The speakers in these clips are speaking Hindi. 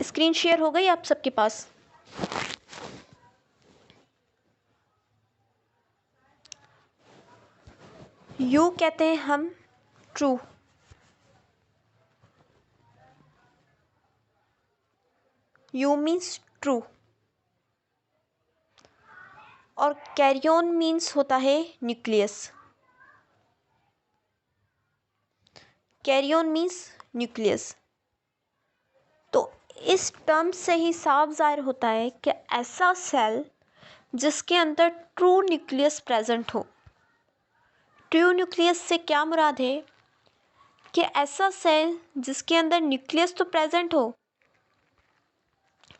स्क्रीन शेयर हो गई आप सबके पास? यू कहते हैं हम ट्रू, यू मीन्स ट्रू, और कैरियन मीन्स होता है न्यूक्लियस। Carrion means nucleus. तो इस टर्म से ही साफ जाहिर होता है कि ऐसा सेल जिसके अंदर ट्रू न्यूक्लियस प्रेजेंट हो। ट्रू न्यूक्लियस से क्या मुराद है कि ऐसा सेल जिसके अंदर न्यूक्लियस तो प्रेजेंट हो,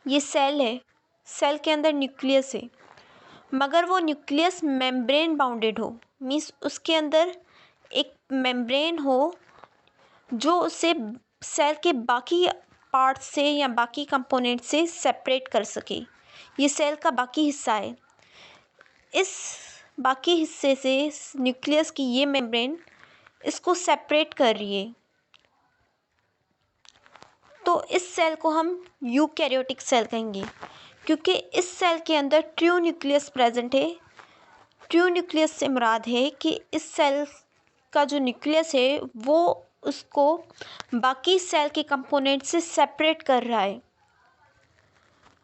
ये सेल है, सेल के अंदर न्यूक्लियस है, मगर वो न्यूक्लियस मेम्ब्रेन बाउंडेड हो, मीन्स उसके अंदर एक मेम्ब्रेन हो जो उसे सेल के बाकी पार्ट से या बाकी कंपोनेंट से सेपरेट कर सके। ये सेल का बाकी हिस्सा है। इस बाकी हिस्से से न्यूक्लियस की ये मेम्ब्रेन इसको सेपरेट कर रही है। तो इस सेल को हम यूकैरियोटिक सेल कहेंगे, क्योंकि इस सेल के अंदर ट्रू न्यूक्लियस प्रेजेंट है। ट्रू न्यूक्लियस से मुराद है कि इस सेल का जो न्यूक्लियस है वो उसको बाकी सेल के कंपोनेंट से सेपरेट कर रहा है।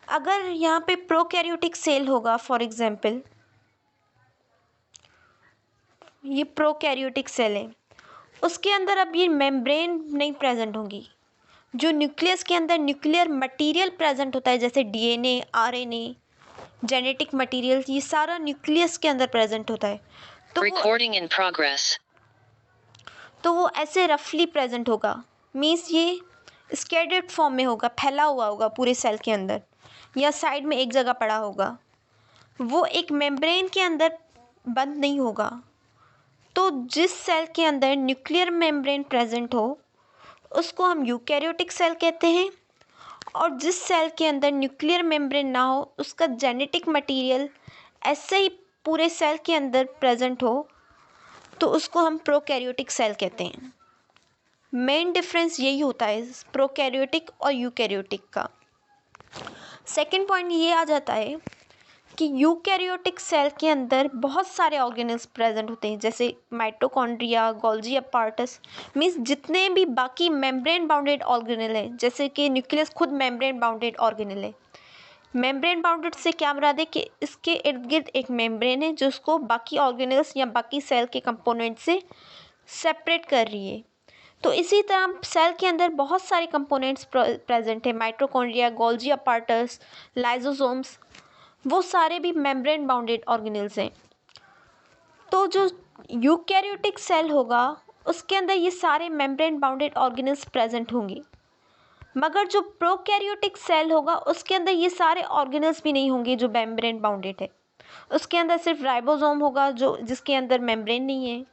अगर यहाँ पे प्रोकैरियोटिक सेल होगा, फॉर एग्जांपल ये प्रोकैरियोटिक सेल है, उसके अंदर अब ये मेम्ब्रेन नहीं प्रेजेंट होंगी। जो न्यूक्लियस के अंदर न्यूक्लियर मटेरियल प्रेजेंट होता है, जैसे डीएनए, आरएनए, जेनेटिक मटेरियल, ये सारा न्यूक्लियस के अंदर प्रेजेंट होता है। तो वो ऐसे रफली प्रेजेंट होगा, मीन्स ये स्कैटर्ड फॉर्म में होगा, फैला हुआ होगा पूरे सेल के अंदर, या साइड में एक जगह पड़ा होगा। वो एक मेम्ब्रेन के अंदर बंद नहीं होगा। तो जिस सेल के अंदर न्यूक्लियर मेम्ब्रेन प्रेजेंट हो उसको हम यूकैरियोटिक सेल कहते हैं, और जिस सेल के अंदर न्यूक्लियर मेम्ब्रेन ना हो, उसका जेनेटिक मटेरियल ऐसे ही पूरे सेल के अंदर प्रेजेंट हो, तो उसको हम प्रोकैरियोटिक सेल कहते हैं। मेन डिफरेंस यही होता है प्रोकैरियोटिक और यूकैरियोटिक का। सेकंड पॉइंट ये आ जाता है कि यूकैरियोटिक सेल के अंदर बहुत सारे ऑर्गेनल्स प्रेजेंट होते हैं, जैसे माइटोकॉन्ड्रिया, गोल्जी अपार्टस, मीन्स जितने भी बाकी मेम्ब्रेन बाउंडेड ऑर्गेनल हैं, जैसे कि न्यूक्लियस खुद मेम्ब्रेन बाउंडेड ऑर्गेनल है। मेम्ब्रेन बाउंडेड से क्या मुराद है कि इसके इर्द गिर्द एक मेम्ब्रेन है जो उसको बाकी ऑर्गेनल्स या बाकी सेल के कंपोनेंट से सेपरेट कर रही है। तो इसी तरह सेल के अंदर बहुत सारे कंपोनेंट्स प्रेजेंट है, माइटोकॉन्ड्रिया, गोल्जी अपार्टस, लाइजोसोम्स, वो सारे भी मेम्ब्रेन बाउंडेड ऑर्गेनल्स हैं। तो जो यूकैरियोटिक सेल होगा उसके अंदर ये सारे मेम्ब्रेन बाउंडेड ऑर्गेनल्स प्रेजेंट होंगे, मगर जो प्रोकैरियोटिक सेल होगा उसके अंदर ये सारे ऑर्गेनल्स भी नहीं होंगे जो मेम्ब्रेन बाउंडेड है। उसके अंदर सिर्फ राइबोसोम होगा जो जिसके अंदर मेम्ब्रेन नहीं है।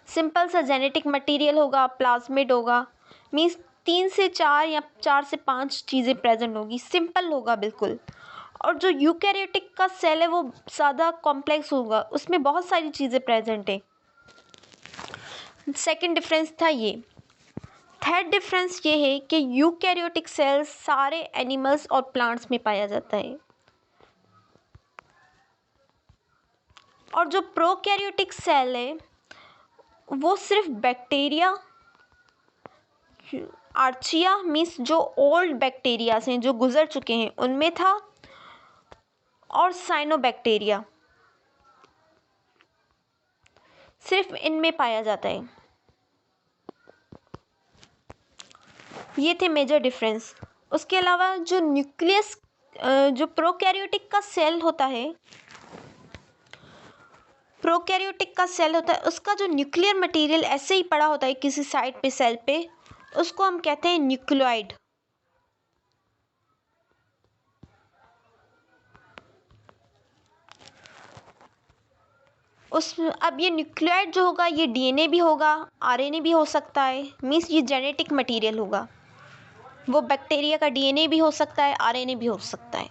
सिंपल सा जेनेटिक मटेरियल होगा, प्लाज्मिड होगा, मीन्स 3 से 4 या 4 से 5 चीज़ें प्रेजेंट होगी, सिंपल होगा बिल्कुल। और जो यूकैरियोटिक का सेल है वो ज़्यादा कॉम्प्लेक्स होगा, उसमें बहुत सारी चीज़ें प्रेजेंट है। सेकंड डिफरेंस था ये। थर्ड डिफरेंस ये है कि यूकैरियोटिक सेल्स सारे एनिमल्स और प्लांट्स में पाया जाता है, और जो प्रोकैरियोटिक सेल है वो सिर्फ बैक्टीरिया, आर्चिया मीन्स जो ओल्ड बैक्टीरिया हैं जो गुजर चुके हैं उनमें था, और साइनोबैक्टीरिया, सिर्फ इनमें पाया जाता है। ये थे मेजर डिफरेंस। उसके अलावा जो न्यूक्लियस जो प्रोकैरियोटिक का सेल होता है, प्रोकैरियोटिक का सेल होता है उसका जो न्यूक्लियर मटेरियल ऐसे ही पड़ा होता है किसी साइड पे सेल पे, उसको हम कहते हैं न्यूक्लियोइड। अब ये न्यूक्लियोइड जो होगा ये डीएनए भी होगा, आरएनए भी हो सकता है, मीन्स ये जेनेटिक मटेरियल होगा। वो बैक्टीरिया का डीएनए भी हो सकता है, आरएनए भी हो सकता है,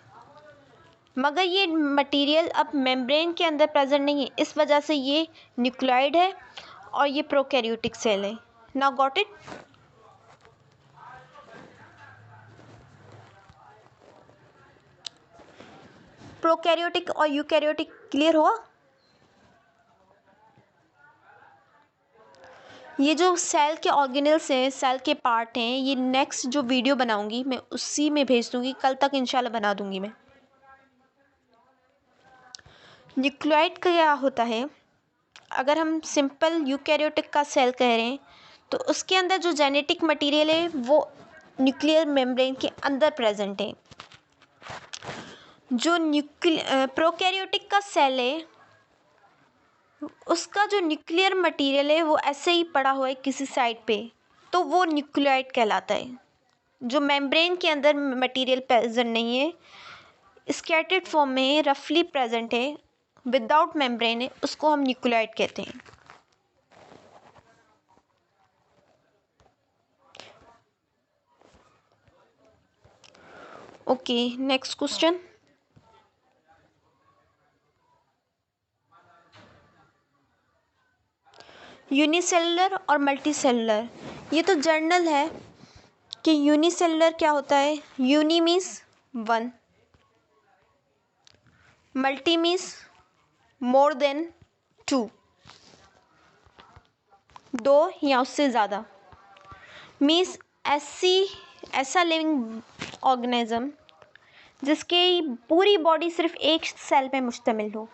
मगर ये मटेरियल अब मेम्ब्रेन के अंदर प्रेजेंट नहीं है, इस वजह से ये न्यूक्लियोइड है और ये प्रोकैरियोटिक सेल है। Now got it. प्रोकैरियोटिक और यूकैरियोटिक क्लियर हुआ? ये जो सेल के ऑर्गेनल्स हैं, सेल के पार्ट हैं, ये नेक्स्ट जो वीडियो बनाऊंगी मैं उसी में भेज दूंगी, कल तक इंशाल्लाह बना दूंगी मैं। न्यूक्लियोइड का क्या होता है? अगर हम सिंपल यूकैरियोटिक का सेल कह रहे हैं तो उसके अंदर जो जेनेटिक मटेरियल है वो न्यूक्लियर मेम्ब्रेन के अंदर प्रेजेंट है। जो प्रोकैरियोटिक का सेल है उसका जो न्यूक्लियर मटेरियल है वो ऐसे ही पड़ा हुआ है किसी साइड पे, तो वो न्यूक्लियोइड कहलाता है। जो मेम्ब्रेन के अंदर मटेरियल प्रेजेंट नहीं है, स्कैटर्ड फॉर्म में रफली प्रेजेंट है, विदाउट मेम्ब्रेन है, उसको हम न्यूक्लियोइड कहते हैं। Okay, next question. यूनिसेलुलर और मल्टीसेलुलर, ये तो जर्नल है कि यूनिसेलुलर क्या होता है। Uni means one, multi means more than two, दो या उससे ज़्यादा। मीन्स ऐसा लिविंग ऑर्गेनिज्म जिसकी पूरी बॉडी सिर्फ एक सेल पे मुश्तमिल हो,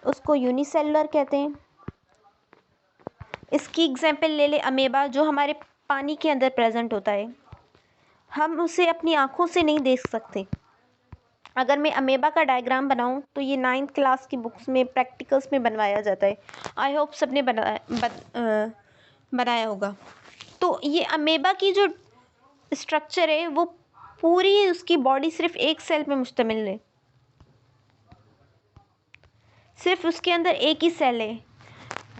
उसको यूनिसेलुलर कहते हैं। इसकी एग्जांपल ले ले अमेबा, जो हमारे पानी के अंदर प्रेजेंट होता है, हम उसे अपनी आँखों से नहीं देख सकते। अगर मैं अमेबा का डायग्राम बनाऊं तो ये 9th क्लास की बुक्स में प्रैक्टिकल्स में बनवाया जाता है। आई होप सबने बनाया होगा। तो ये अमेबा की जो स्ट्रक्चर है वो पूरी उसकी बॉडी सिर्फ एक सेल पे मुश्तमिल है, सिर्फ उसके अंदर एक ही सेल है।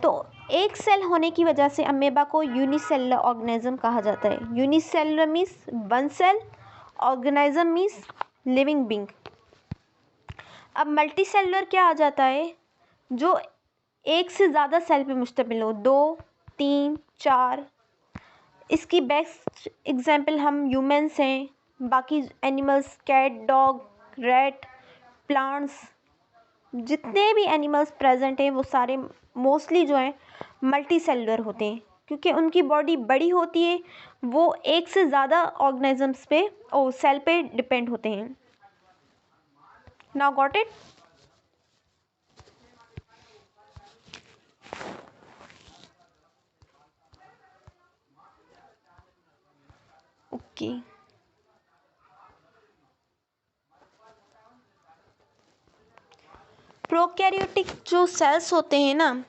तो एक सेल होने की वजह से अमेबा को यूनिसेलुलर ऑर्गेनिज्म कहा जाता है। Unicellular means one cell, organism means living being. अब मल्टीसेलुलर क्या आ जाता है? जो एक से ज़्यादा सेल पे मुश्तमिल हो, 2, 3, 4। इसकी बेस्ट एग्जांपल हम ह्यूमंस हैं, बाकी animals, cat, dog, rat, plants, जितने भी एनिमल्स प्रेजेंट हैं वो सारे मोस्टली जो हैं मल्टी सेलुलर होते हैं, क्योंकि उनकी बॉडी बड़ी होती है, वो एक से ज़्यादा ऑर्गेनिजम्स पे और सेल पे डिपेंड होते हैं। Now got it? Okay, prokaryotic जो सेल्स होते हैं ना,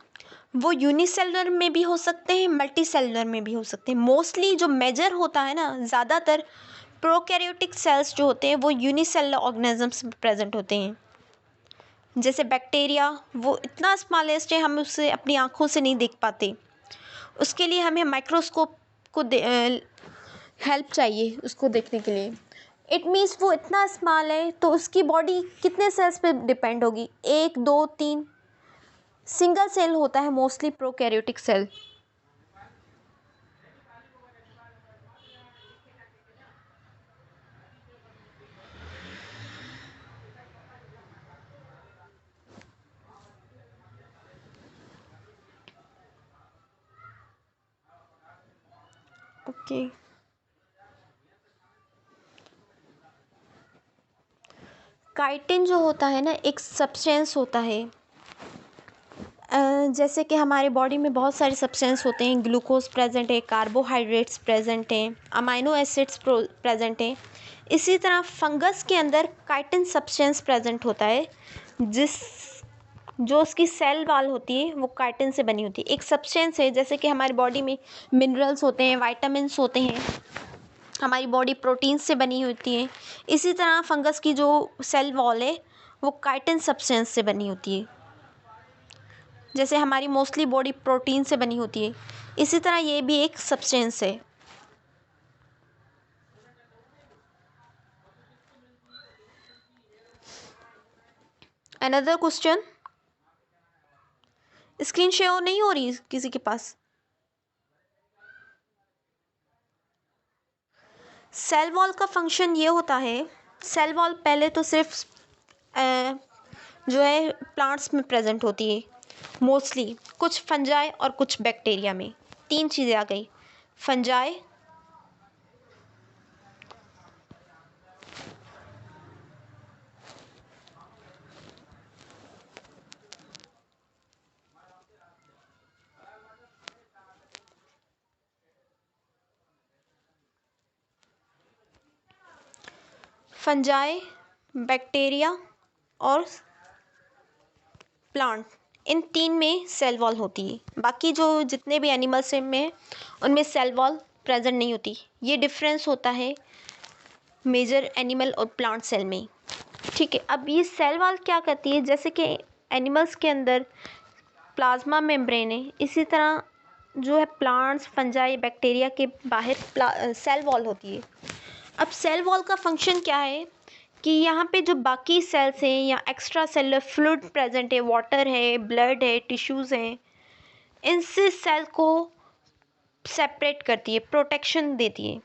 वो यूनिसेलुलर में भी हो सकते हैं, मल्टी सेलुलर में भी हो सकते हैं। मोस्टली जो मेजर होता है ना, ज़्यादातर प्रोकैरियोटिक सेल्स जो होते हैं वो यूनिसेलुलर ऑर्गेनिजम्स में प्रेजेंट होते हैं। जैसे बैक्टीरिया, वो इतना स्मॉलेस्ट है हम उसे अपनी आँखों से नहीं देख पाते, उसके लिए हमें माइक्रोस्कोप को हेल्प चाहिए उसको देखने के लिए। इट मीन्स वो इतना स्मॉल है तो उसकी बॉडी कितने सेल्स पे डिपेंड होगी? 1, 2, 3। सिंगल सेल होता है mostly prokaryotic cell. Okay, chitin जो होता है ना, एक सब्सटेंस होता है। जैसे कि हमारे बॉडी में बहुत सारे सब्सटेंस होते हैं, ग्लूकोज प्रेजेंट है, कार्बोहाइड्रेट्स प्रेजेंट हैं, अमाइनो एसिड्स प्रेजेंट हैं। इसी तरह फंगस के अंदर काइटिन सब्सटेंस प्रेजेंट होता है, जो उसकी सेल वॉल होती है वो काइटिन से बनी होती है। एक सब्सटेंस है, जैसे कि हमारी बॉडी में मिनरल्स होते हैं, वाइटामिन्स होते हैं, हमारी बॉडी प्रोटीन से बनी होती है। इसी तरह फंगस की जो सेल वॉल है वो काइटिन सब्सटेंस से बनी होती है। जैसे हमारी मोस्टली बॉडी प्रोटीन से बनी होती है, इसी तरह ये भी एक सब्सटेंस है। Another question. स्क्रीन शेयर नहीं हो रही किसी के पास? सेल वॉल का फंक्शन ये होता है, सेल वॉल पहले तो सिर्फ जो है प्लांट्स में प्रेजेंट होती है मोस्टली, कुछ फंजाई और कुछ बैक्टीरिया में। 3 चीज़ें आ गई, फंजाई, फंजाई, बैक्टीरिया और प्लांट, इन 3 में सेल वॉल होती है। बाकी जो जितने भी एनिमल्स में उनमें सेल वॉल प्रेजेंट नहीं होती। ये डिफरेंस होता है मेजर एनिमल और प्लांट सेल में। ठीक है, अब ये सेल वॉल क्या करती है, जैसे कि एनिमल्स के अंदर प्लाज्मा मेम्ब्रेन है, इसी तरह जो है प्लांट्स, फंजाई, बैक्टीरिया के बाहर सेल वॉल होती है। अब सेल वॉल का फंक्शन क्या है कि यहाँ पे जो बाकी सेल्स हैं या एक्स्ट्रा सेलुलर फ्लूइड प्रेजेंट है, वाटर है, ब्लड है, टिश्यूज़ हैं, इनसे सेल को सेपरेट करती है, प्रोटेक्शन देती है।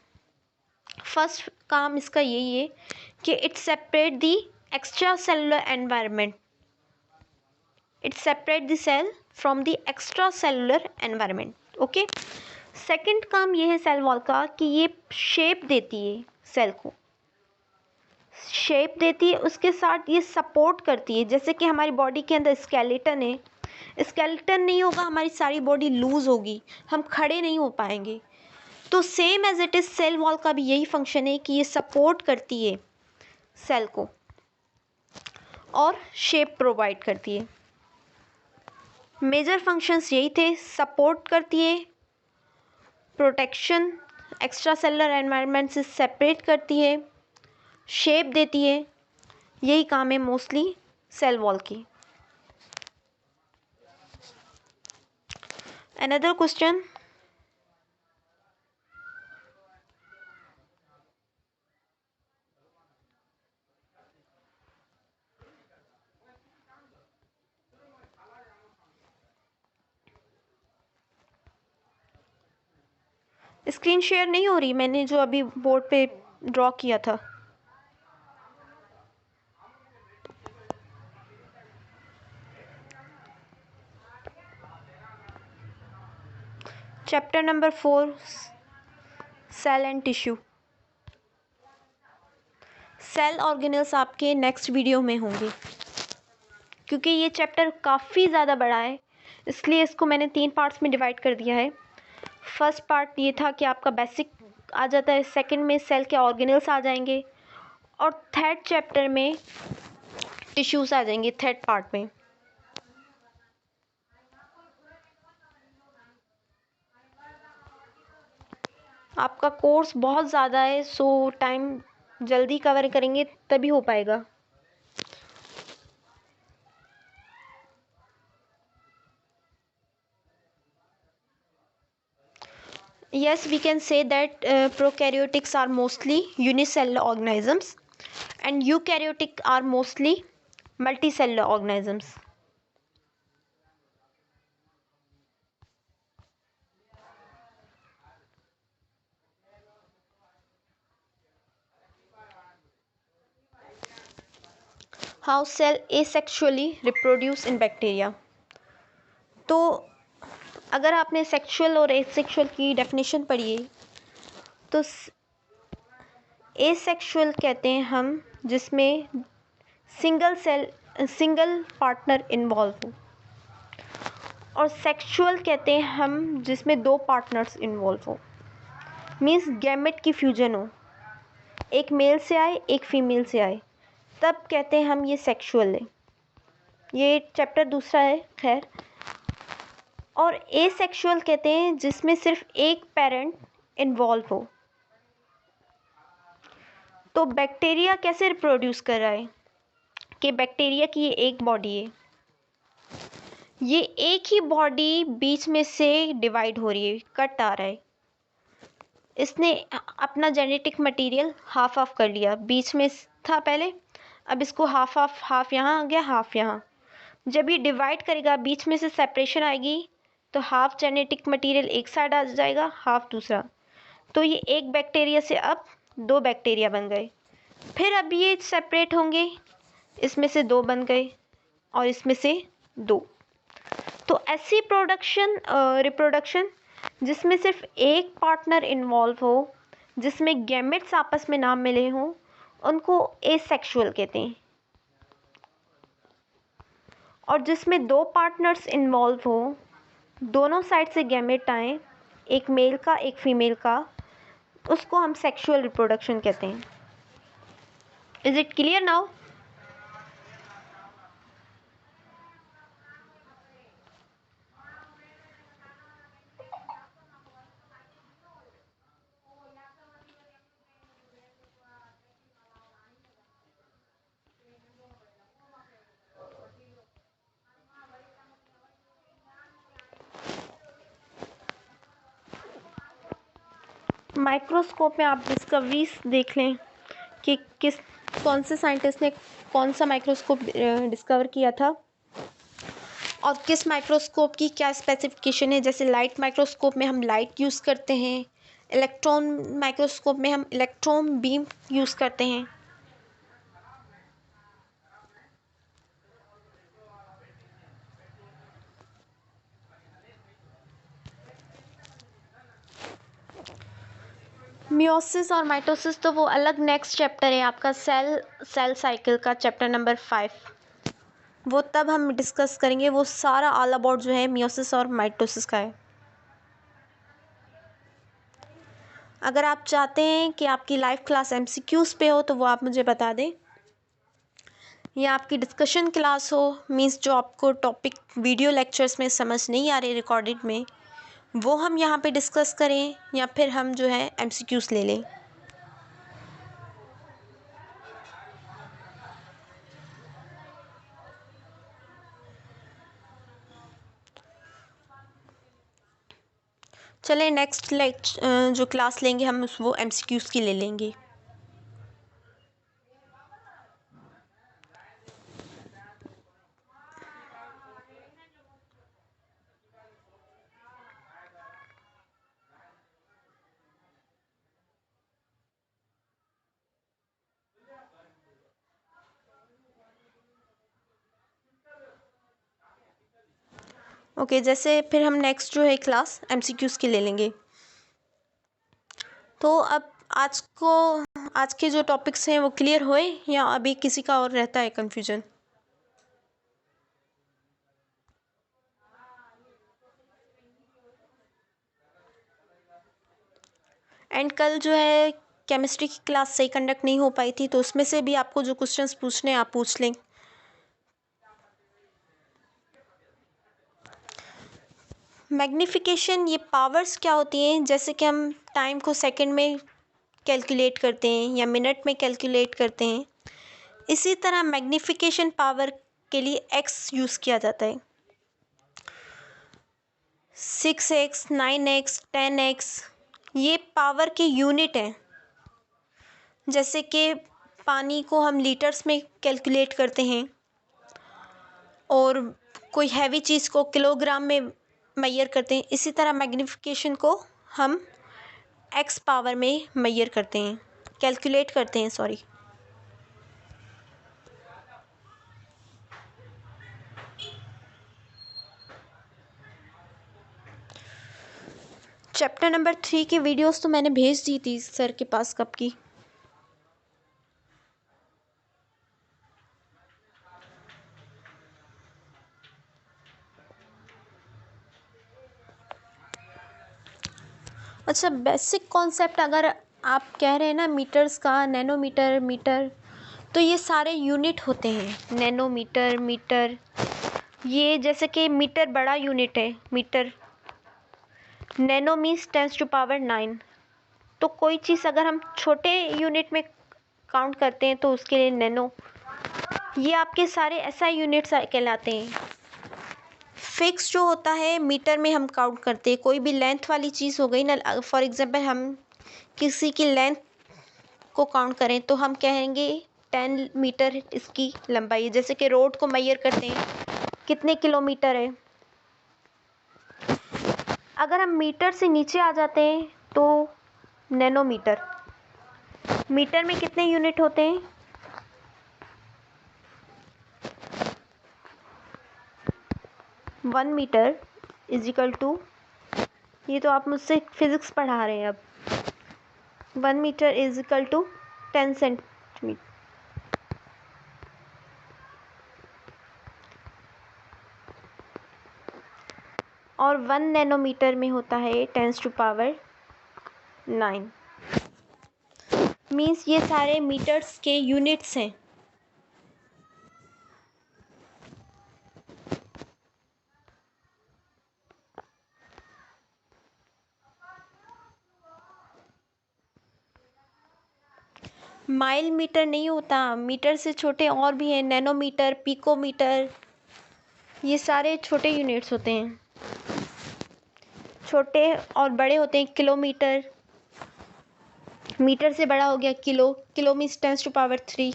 फर्स्ट काम इसका यही है कि it separate the extra cellular environment, it separate the cell from the extra cellular environment. Okay, second काम ये है सेल वॉल का कि ये शेप देती है, सेल को शेप देती है, उसके साथ ये सपोर्ट करती है। जैसे कि हमारी बॉडी के अंदर स्केलेटन है, स्केलेटन नहीं होगा हमारी सारी बॉडी लूज होगी, हम खड़े नहीं हो पाएंगे। तो same as it is cell wall का भी यही फंक्शन है कि ये सपोर्ट करती है सेल को और शेप प्रोवाइड करती है। मेजर फंक्शंस यही थे, सपोर्ट करती है, प्रोटेक्शन, एक्स्ट्रा सेलुलर एनवायरनमेंट से सेपरेट करती है, शेप देती है। यही काम है मोस्टली सेल वॉल की। अनदर क्वेश्चन, स्क्रीन शेयर नहीं हो रही, मैंने जो अभी बोर्ड पे ड्रॉ किया था। Chapter number 4, cell and tissue. Cell organelles आपके नेक्स्ट वीडियो में होंगे, क्योंकि ये चैप्टर काफ़ी ज़्यादा बड़ा है, इसलिए इसको मैंने 3 पार्ट्स में डिवाइड कर दिया है। फर्स्ट पार्ट ये था कि आपका बेसिक आ जाता है, सेकंड में सेल के ऑर्गेनल्स आ जाएंगे, और थर्ड चैप्टर में टिश्यूज़ आ जाएंगे, थर्ड पार्ट में। आपका कोर्स बहुत ज़्यादा है, सो टाइम जल्दी कवर करेंगे तभी हो पाएगा। Yes, we can say that prokaryotics are mostly unicellular organisms and eukaryotic are mostly multicellular organisms. How cell asexually reproduce in bacteria? तो अगर आपने सेक्सुअल और एसेक्सुअल की डेफिनेशन पढ़ी है, तो एसेक्सुअल कहते हैं हम जिसमें सिंगल पार्टनर इन्वॉल्व हो, और सेक्सुअल कहते हैं हम जिसमें 2 पार्टनर्स इन्वॉल्व हो, मीन्स गैमेट की फ्यूजन हो, एक मेल से आए एक फीमेल से आए, तब कहते हैं हम ये सेक्सुअल है। ये चैप्टर दूसरा है खैर। और एसेक्सुअल कहते हैं जिसमें सिर्फ एक पेरेंट इन्वॉल्व हो। तो बैक्टीरिया कैसे रिप्रोड्यूस कर रहा है कि बैक्टीरिया की ये एक बॉडी है, ये एक ही बॉडी बीच में से डिवाइड हो रही है, कट आ रहा है, इसने अपना जेनेटिक मटेरियल हाफ ऑफ कर लिया, बीच में था पहले, अब इसको हाफ यहाँ आ गया, हाफ यहाँ। जब ये डिवाइड करेगा बीच में से सेपरेशन आएगी, तो हाफ जेनेटिक मटेरियल एक साइड आ जाएगा, हाफ दूसरा। तो ये एक बैक्टीरिया से अब 2 बैक्टीरिया बन गए। फिर अब ये सेपरेट होंगे, इसमें से 2 बन गए, और इसमें से 2। तो ऐसी रिप्रोडक्शन जिसमें सिर्फ एक पार्टनर इन्वॉल्व हो, जिसमें गैमेट्स आपस में ना मिले हों, उनको एसेक्सुअल कहते हैं। और जिसमें 2 पार्टनर्स इन्वॉल्व हो, दोनों साइड से गैमेट आए, एक मेल का एक फीमेल का, उसको हम सेक्सुअल रिप्रोडक्शन कहते हैं। Is it clear now? Microscope में आप डिस्कवरीज देख लें कि कौन से साइंटिस्ट ने कौन सा माइक्रोस्कोप डिस्कवर किया था और किस माइक्रोस्कोप की क्या स्पेसिफिकेशन है। जैसे लाइट माइक्रोस्कोप में हम लाइट यूज़ करते हैं, इलेक्ट्रॉन माइक्रोस्कोप में हम इलेक्ट्रॉन बीम यूज़ करते हैं। मियोसिस और माइटोसिस तो वो अलग नेक्स्ट चैप्टर है आपका, सेल साइकिल का चैप्टर नंबर 5। वो तब हम डिस्कस करेंगे, वो सारा ऑल अबाउट जो है मियोसिस और माइटोसिस का है। अगर आप चाहते हैं कि आपकी लाइव क्लास एमसीक्यूज़ पे हो तो वो आप मुझे बता दें, या आपकी डिस्कशन क्लास हो, मीन्स जो आपको टॉपिक वीडियो लेक्चर्स में समझ नहीं आ रहे रिकॉर्डेड में, वो हम यहाँ पे डिस्कस करें, या फिर हम जो है एमसीक्यूज़ ले लें। चलें नेक्स्ट जो क्लास लेंगे हम वो एमसीक्यूज़ की ले लेंगे। ओके, जैसे फिर हम नेक्स्ट जो है क्लास एमसीक्यूज़ की ले लेंगे। तो अब आज के जो टॉपिक्स हैं वो क्लियर हुए, या अभी किसी का और रहता है कन्फ्यूजन? एंड कल जो है केमिस्ट्री की क्लास सही कंडक्ट नहीं हो पाई थी, तो उसमें से भी आपको जो क्वेश्चंस पूछने आप पूछ लें। मैग्नीफिकेशन, ये पावर्स क्या होती हैं? जैसे कि हम टाइम को सेकंड में कैलकुलेट करते हैं या मिनट में कैलकुलेट करते हैं, इसी तरह मैग्नीफिकेशन पावर के लिए एक्स यूज़ किया जाता है। 6x, 9x, 10x ये पावर के यूनिट हैं। जैसे कि पानी को हम लीटर्स में कैलकुलेट करते हैं, और कोई हैवी चीज़ को किलोग्राम में मेजर करते हैं, इसी तरह मैग्नीफिकेशन को हम एक्स पावर में मेजर करते हैं, कैलकुलेट करते हैं, सॉरी। चैप्टर नंबर 3 की वीडियोस तो मैंने भेज दी थी सर के पास कब की। अच्छा, बेसिक कॉन्सेप्ट अगर आप कह रहे हैं ना मीटर्स का, नैनोमीटर, मीटर, तो ये सारे यूनिट होते हैं। नैनोमीटर, मीटर, ये जैसे कि मीटर बड़ा यूनिट है, मीटर। Nano means 10⁻⁹। तो कोई चीज़ अगर हम छोटे यूनिट में काउंट करते हैं तो उसके लिए नैनो। ये आपके सारे एसआई यूनिट्स कहलाते हैं। फिक्स जो होता है मीटर में हम काउंट करते हैं। कोई भी लेंथ वाली चीज़ हो गई ना, फॉर एग्जांपल हम किसी की लेंथ को काउंट करें तो हम कहेंगे 10 मीटर इसकी लंबाई है। जैसे कि रोड को मेजर करते हैं कितने किलोमीटर है। अगर हम मीटर से नीचे आ जाते हैं तो नैनोमीटर। मीटर में कितने यूनिट होते हैं? 1 मीटर इज इक्वल टू, ये तो आप मुझसे फिज़िक्स पढ़ा रहे हैं अब, 1 meter is equal to 10 centimeter, और 1 नैनोमीटर में होता है 10⁹ मीन्स ये सारे मीटर्स के यूनिट्स हैं। माइल मीटर नहीं होता, मीटर से छोटे और भी हैं, नैनोमीटर, पिकोमीटर, ये सारे छोटे यूनिट्स होते हैं। छोटे और बड़े होते हैं किलोमीटर, मीटर से बड़ा हो गया किलो, किलो मीन्स 10⁻3।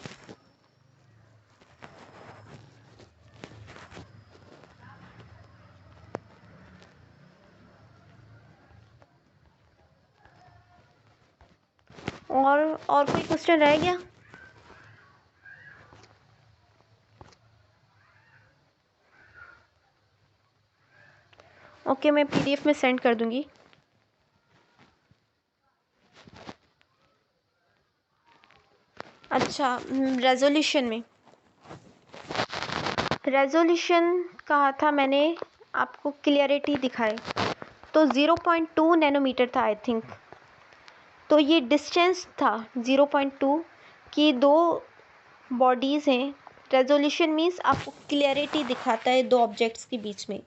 और कोई क्वेश्चन रह गया? ओके, मैं पीडीएफ में सेंड कर दूंगी। अच्छा, रेजोल्यूशन कहा था मैंने आपको, क्लियरिटी दिखाए तो 0.2 नैनोमीटर था आई थिंक। तो ये डिस्टेंस था 0.2 की, दो बॉडीज़ हैं। रेजोल्यूशन मीन्स आपको क्लियरिटी दिखाता है दो ऑब्जेक्ट्स के बीच में।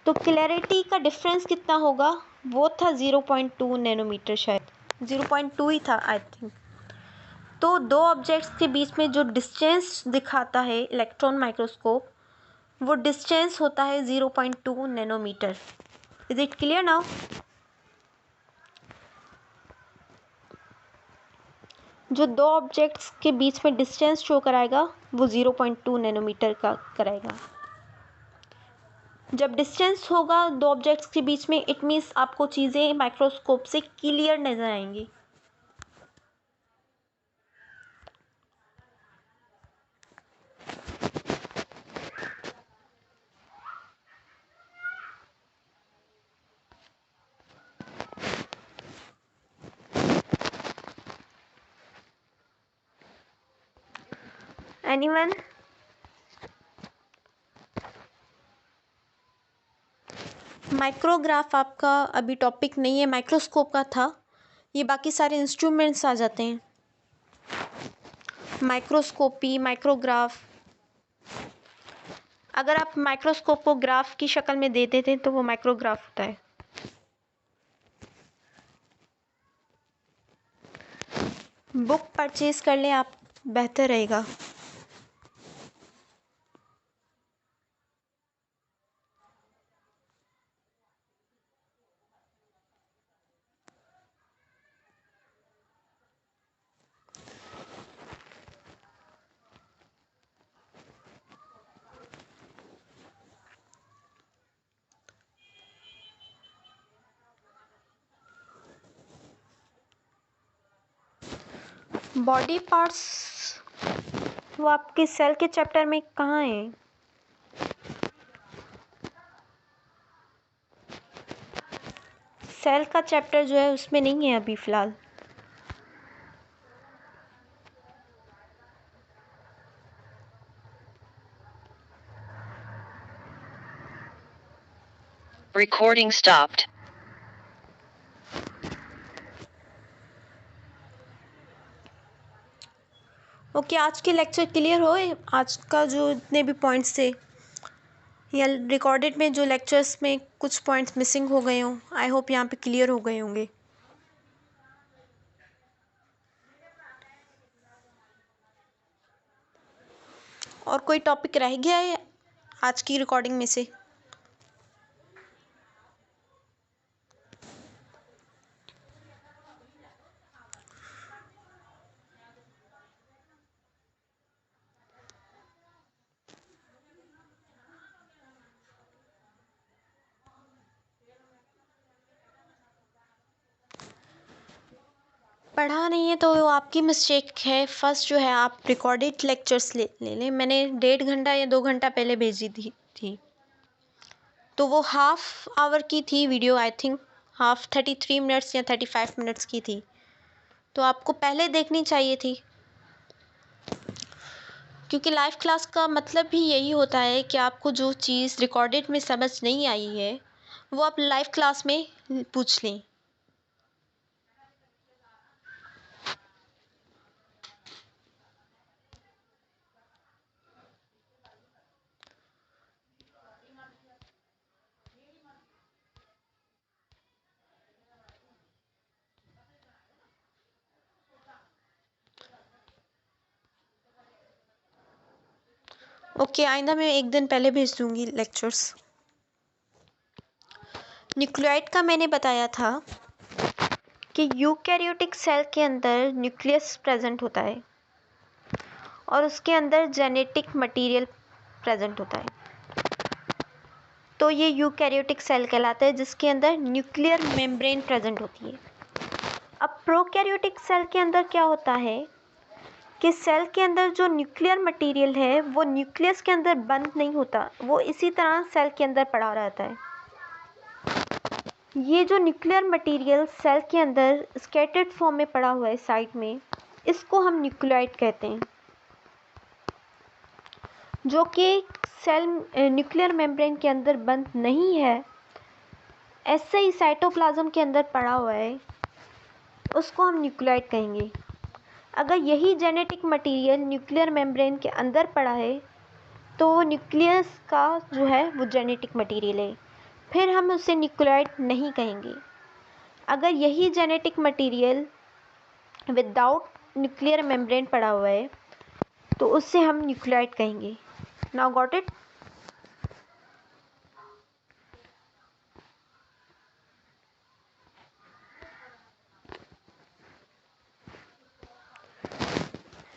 तो क्लियरिटी का डिफरेंस कितना होगा, वो था 0.2 नैनोमीटर, शायद 0.2 ही था आई थिंक। तो दो ऑब्जेक्ट्स के बीच में जो डिस्टेंस दिखाता है इलेक्ट्रॉन माइक्रोस्कोप, वो डिस्टेंस होता है 0.2 nanometer. Is it clear now? जो दो ऑब्जेक्ट्स के बीच में डिस्टेंस शो कराएगा वो 0.2 नैनोमीटर का कराएगा। जब डिस्टेंस होगा दो ऑब्जेक्ट्स के बीच में, इट मीन्स आपको चीज़ें माइक्रोस्कोप से क्लियर नजर आएंगी। एनीवन? माइक्रोग्राफ आपका अभी टॉपिक नहीं है, माइक्रोस्कोप का था। ये बाकी सारे इंस्ट्रूमेंट्स आ जाते हैं, माइक्रोस्कोपी, माइक्रोग्राफ। अगर आप माइक्रोस्कोप को ग्राफ की शक्ल में दे देते तो वो माइक्रोग्राफ होता है। बुक परचेज कर लें आप, बेहतर रहेगा। बॉडी पार्ट्स वो आपके सेल के चैप्टर में कहाँ है? सेल का चैप्टर जो है उसमें नहीं है अभी फ़िलहाल। Recording stopped. ओके, आज के लेक्चर क्लियर होए? आज का जो इतने भी पॉइंट्स थे या रिकॉर्डेड में जो लेक्चर्स में कुछ पॉइंट्स मिसिंग हो गए हों, आई होप यहाँ पे क्लियर हो गए होंगे। और कोई टॉपिक रह गया है आज की रिकॉर्डिंग में से? पढ़ा नहीं है तो वो आपकी मिस्टेक है। फर्स्ट जो है आप रिकॉर्डेड लेक्चर्स ले लें। मैंने 1.5 घंटा या 2 घंटा पहले भेजी थी। तो वो हाफ आवर की थी video, I think half 33 minutes या 35 मिनट्स की थी, तो आपको पहले देखनी चाहिए थी, क्योंकि लाइव क्लास का मतलब भी यही होता है कि आपको जो चीज़ रिकॉर्डेड में समझ नहीं आई है वो आप लाइव क्लास में पूछ लें। ओके, आइंदा मैं एक दिन पहले भेज दूंगी लेक्चर्स। न्यूक्लियोइड का मैंने बताया था कि यूकैरियोटिक सेल के अंदर न्यूक्लियस प्रेजेंट होता है और उसके अंदर जेनेटिक मटेरियल प्रेजेंट होता है, तो ये यूकैरियोटिक सेल कहलाता है जिसके अंदर न्यूक्लियर मेम्ब्रेन प्रेजेंट होती है। अब प्रोकैरियोटिक सेल के अंदर क्या होता है कि सेल के अंदर जो न्यूक्लियर मटेरियल है वो न्यूक्लियस के अंदर बंद नहीं होता, वो इसी तरह सेल के अंदर पड़ा रहता है। ये जो न्यूक्लियर मटेरियल सेल के अंदर स्कैटर्ड फॉर्म में पड़ा हुआ है साइड में, इसको हम न्यूक्लियोइड कहते हैं, जो कि सेल न्यूक्लियर मेम्ब्रेन के अंदर बंद नहीं है, ऐसे ही साइटोप्लाज्म के अंदर पड़ा हुआ है, उसको हम न्यूक्लियोइड कहेंगे। अगर यही जेनेटिक मटेरियल न्यूक्लियर मेम्ब्रेन के अंदर पड़ा है तो वो न्यूक्लियस का जो है वो जेनेटिक मटेरियल है, फिर हम उसे न्यूक्लियोइड नहीं कहेंगे। अगर यही genetic material without nuclear membrane पड़ा हुआ है तो उससे हम न्यूक्लियोइड कहेंगे। Now got it?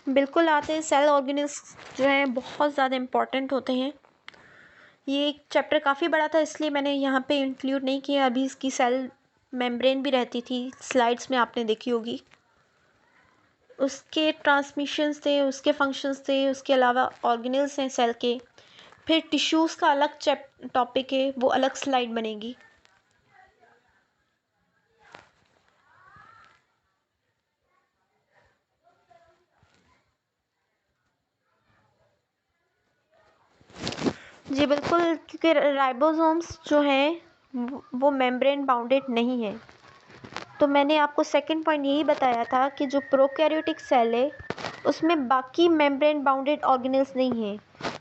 बिल्कुल आते हैं। सेल ऑर्गेनिल्स जो हैं बहुत ज़्यादा इम्पॉर्टेंट होते हैं। ये एक चैप्टर काफ़ी बड़ा था इसलिए मैंने यहाँ पे इंक्लूड नहीं किया। अभी इसकी सेल मेम्ब्रेन भी रहती थी, स्लाइड्स में आपने देखी होगी, उसके ट्रांसमिशंस थे, उसके फंक्शंस थे, उसके अलावा ऑर्गेनल्स हैं सेल के, फिर टिश्यूज़ का अलग टॉपिक है, वो अलग स्लाइड बनेगी। जी बिल्कुल, क्योंकि राइबोसोम्स जो हैं वो मेम्ब्रेन बाउंडेड नहीं है। तो मैंने आपको सेकंड पॉइंट यही बताया था कि जो प्रोकैरियोटिक सेल है उसमें बाकी मेम्ब्रेन बाउंडेड ऑर्गेनल्स नहीं है,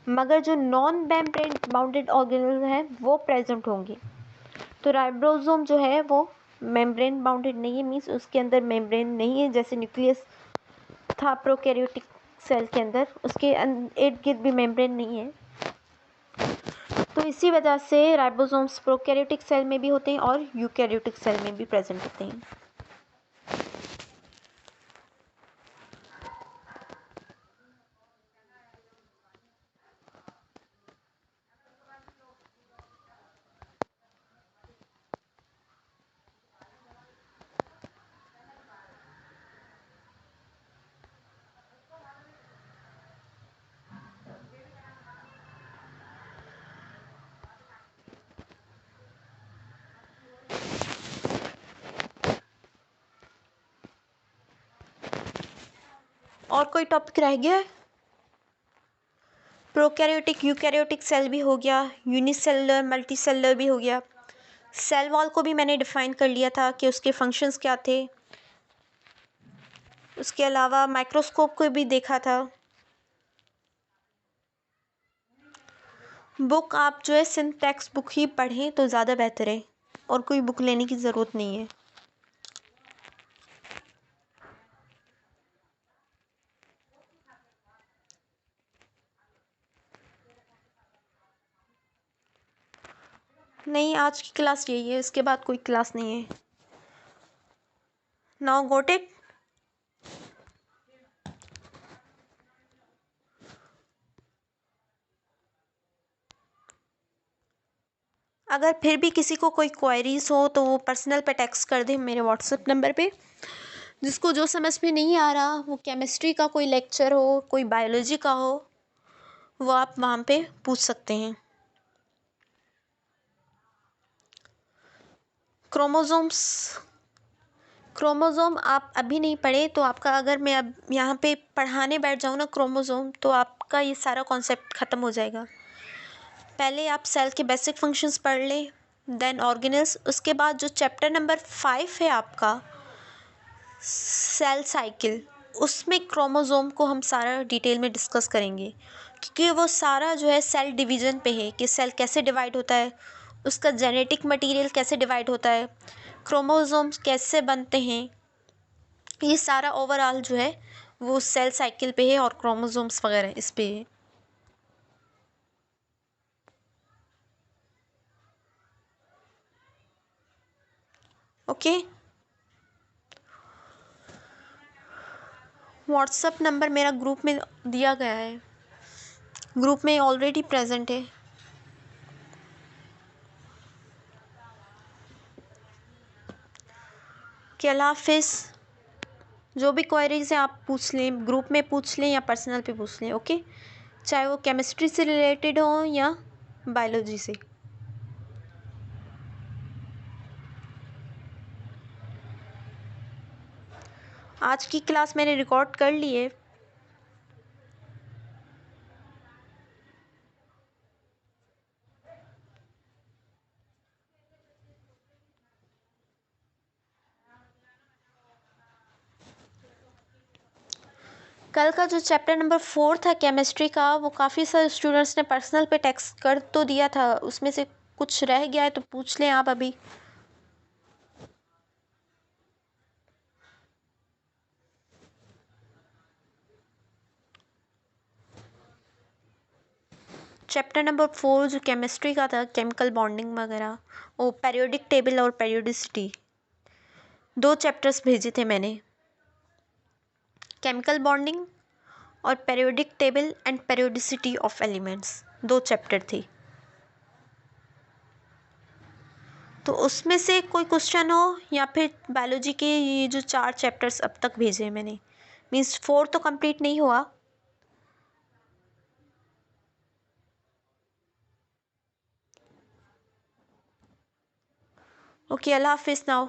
मगर जो नॉन मेम्ब्रेन बाउंडेड ऑर्गेनल्स हैं वो प्रेजेंट होंगे। तो राइबोसोम जो है वो मेम्ब्रेन बाउंडेड नहीं है, मीन्स उसके अंदर मेम्ब्रेन नहीं है, जैसे न्यूक्लियस था प्रोकैरियोटिक सेल के अंदर, उसके इर्द गिर्द भी मेम्ब्रेन नहीं है। तो इसी वजह से राइबोसोम्स प्रोकैरियोटिक सेल में भी होते हैं और यूकैरियोटिक सेल में भी प्रेजेंट होते हैं। और कोई टॉपिक रह गया है? प्रोकैरियोटिक यूकैरियोटिक सेल भी हो गया, यूनिसेलुलर मल्टीसेलुलर भी हो गया। सेल वॉल को भी मैंने डिफाइन कर लिया था कि उसके फंक्शंस क्या थे। उसके अलावा माइक्रोस्कोप को भी देखा था। बुक आप जो है सिंथ टेक्स्ट बुक ही पढ़ें तो ज़्यादा बेहतर है, और कोई बुक लेने की ज़रूरत नहीं है। नहीं, आज की क्लास यही है, इसके बाद कोई क्लास नहीं है। Now got it? अगर फिर भी किसी को कोई क्वेरीज हो तो वो पर्सनल पे टेक्स्ट कर दे मेरे व्हाट्सएप नंबर पे। जिसको जो समझ में नहीं आ रहा, वो केमिस्ट्री का कोई लेक्चर हो, कोई बायोलॉजी का हो, वो आप वहाँ पे पूछ सकते हैं। क्रोमोसोम्स, क्रोमोसोम आप अभी नहीं पढ़े तो आपका, अगर मैं अब यहाँ पे पढ़ाने बैठ जाऊँ ना क्रोमोसोम, तो आपका ये सारा कॉन्सेप्ट ख़त्म हो जाएगा। पहले आप सेल के बेसिक फंक्शंस पढ़ लें, देन ऑर्गेनेल्स। उसके बाद जो चैप्टर नंबर 5 है आपका सेल साइकिल, उसमें क्रोमोसोम को हम सारा डिटेल में डिस्कस करेंगे, क्योंकि वो सारा जो है सेल डिवीज़न पे है कि सेल कैसे डिवाइड होता है, उसका जेनेटिक मटेरियल कैसे डिवाइड होता है, क्रोमोसोम्स कैसे बनते हैं, ये सारा ओवरऑल जो है वो सेल साइकिल पे है और क्रोमोसोम्स वगैरह इस पे है। ओके, व्हाट्सअप नंबर मेरा ग्रुप में दिया गया है, ग्रुप में ऑलरेडी प्रेजेंट है। कि अल्लाह हाफिज़। जो भी क्वेरीज हैं आप पूछ लें, ग्रुप में पूछ लें या पर्सनल पे पूछ लें, ओके, चाहे वो केमिस्ट्री से रिलेटेड हो या बायोलॉजी से। आज की क्लास मैंने रिकॉर्ड कर ली है। कल का जो चैप्टर नंबर 4 था केमिस्ट्री का, वो काफ़ी सारे स्टूडेंट्स ने पर्सनल पे टेक्स्ट कर तो दिया था, उसमें से कुछ रह गया है तो पूछ लें आप अभी। चैप्टर नंबर 4 जो केमिस्ट्री का था, केमिकल बॉन्डिंग वगैरह, वो पीरियोडिक टेबल और पीरियोडिसिटी, 2 चैप्टर्स भेजे थे मैंने, केमिकल बॉन्डिंग और periodic table and periodicity of elements, 2 chapter थे। तो उसमें से कोई क्वेश्चन हो, या फिर बायोलॉजी के ये जो 4 चैप्टर्स अब तक भेजे हैं मैंने, मीन्स 4 तो कंप्लीट नहीं हुआ। ओके, अल्लाह हाफिज़ नाउ।